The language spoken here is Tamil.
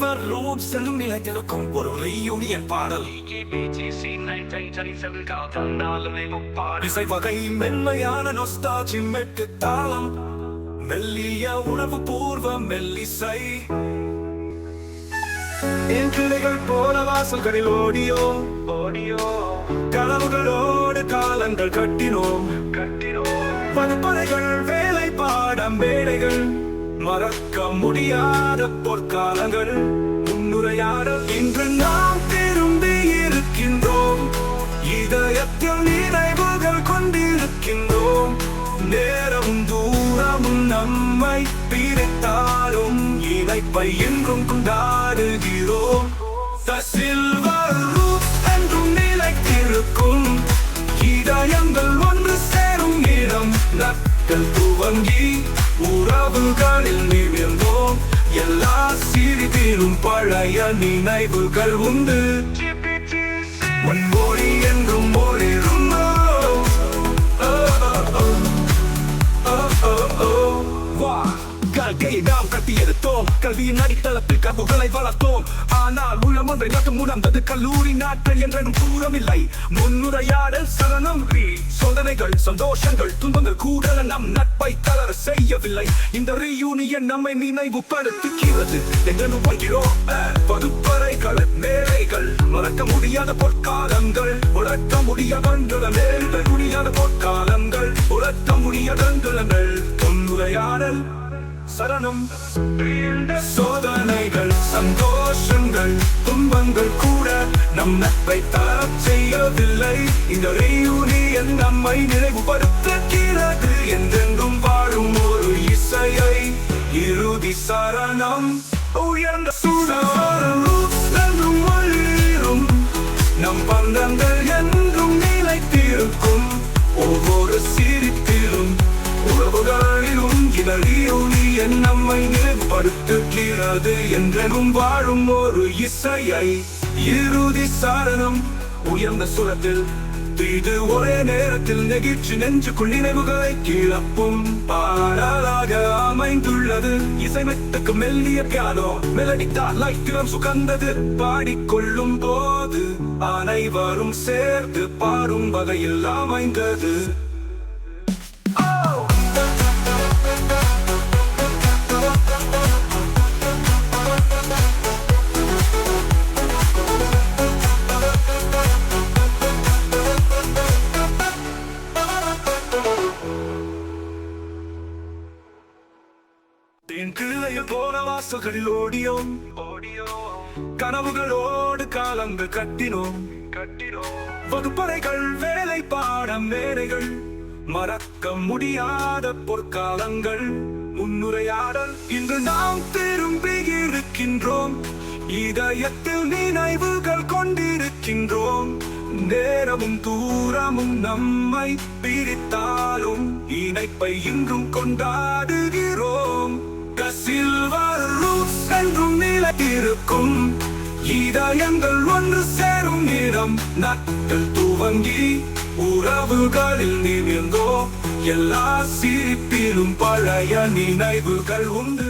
சில்வர் ரூட்ஸ் என்னும் நிலைத்திருக்கும் ஒரு reunion பாடல். இசை வகை மென்மையான நொஸ்டால்ஜி மெட்டு தாளம், மெல்லிய உணவு பூர்வ மெல்லிசை. என் கிளைகள் போல வாசல்களில் ஓடியோம், கனவுகளோடு காலங்கள் கட்டினோம். பரம்பரைகள் வேலை பாடம் வேலைகள், மறக்க முடியாத பொற்காலங்கள், முன்னுரையாடல். இன்று நாம் திரும்பி இருக்கின்றோம், இதயத்தில் நினைவுகள் கொண்டிருக்கின்றோம். நேரமும் தூரமும் நம்மை பிரித்தாலும் இணைப்பை என்றும் கொண்டாடுகிறோம். The silver roots என்றும் நிலைத்திருக்கும், இதயங்கள் ஒன்று சேரும் இடம். நட்கள் துவங்கி உறவுகளில் நிமிர்ந்தோம், எல்லா சிறிதிலும் பழைய நினைவுகள் உண்டு. மொழி என்றும் ஓரிரும் கல்கையை நாம் கட்டியெடுத்தோம், கல்வியின் அடித்தளத்தில் கனவுகளை வளர்த்தோம். ஆனால் உள்ளம் ஒன்றை மட்டும் உணர்ந்தது, கல்லூரி நாட்கள் என்றனும் தூரமில்லை. முன்னுரையாடல் சரணம், சோதனைகள் சந்தோஷங்கள் துன்பங்கள் கூட நம் நட்பை தளர செய்யவில்லை. இந்த reunion நம்மை நினைவுபடுத்துகிறது. என்றனும் போகிறோம் வகுப்பறைகள் மேலைகள், மறக்க முடியாத பொற்காலங்கள், உலக்க முடியாத பொற்காலங்கள், உலக்க முடியாதங்கள். முன்னுரையாடல் சரணம், சோதனைகள் சந்தோஷங்கள் துன்பங்கள் கூட நம் நட்பை தளரச் செய்யவில்லை. இந்த reunion நம்மை நினைவுபடுத்துகிறது, என்றென்றும் வாழும் ஒரு இசையை. இறுதி சரணம், உயர்ந்த என்றும் ஒளிரும், நம் பந்தங்கள் என்றும் நிலைத்திருக்கும். ஒவ்வொரு சிரிப்பிலும் உறவுகளிலும் இந்த reunion நம்மை நினைவுபடுத்துகிறது, என்றெனும் வாழும் ஒரு இசையை. இறுதி சரணம், உயர்ந்த சுரத்தில் இது ஒரே நேரத்தில் நெகிழ்ச்சி நெஞ்சுக்குள் நினைவுகளை கிளப்பும் பாடலாக அமைந்துள்ளது. இசைமெட்டுக்கு மெல்லிய பியானோ மெலடி தாளம் சுகந்தது. பாடிக்கொள்ளும் போது அனைவரும் சேர்த்து பாடும் வகையில் அமைந்தது. என் கிளையில் போன வாசல்களில் ஓடியோம், கனவுகளோடு காலங்கள் கட்டினோம். வகுப்பறைகள் வேலை பாடம் வேலைகள், மறக்க முடியாத பொற்காலங்கள், முன்னுரையாடல். இன்று நாம் திரும்பி இருக்கின்றோம், இதயத்தில் நினைவுகள் கொண்டிருக்கின்றோம். நேரமும் தூரமும் நம்மை பிரித்தாலும் இணைப்பை இன்றும் கொண்டாடுகிறோம். The silver roots என்றும் நிலைத்திருக்கும், இதயங்கள் ஒன்று சேரும் இடம். நட்கள் துவங்கி உறவுகளில் நிமிர்ந்தோம், எல்லா சிரிப்பிலும் பழைய நினைவுகள் உண்டு.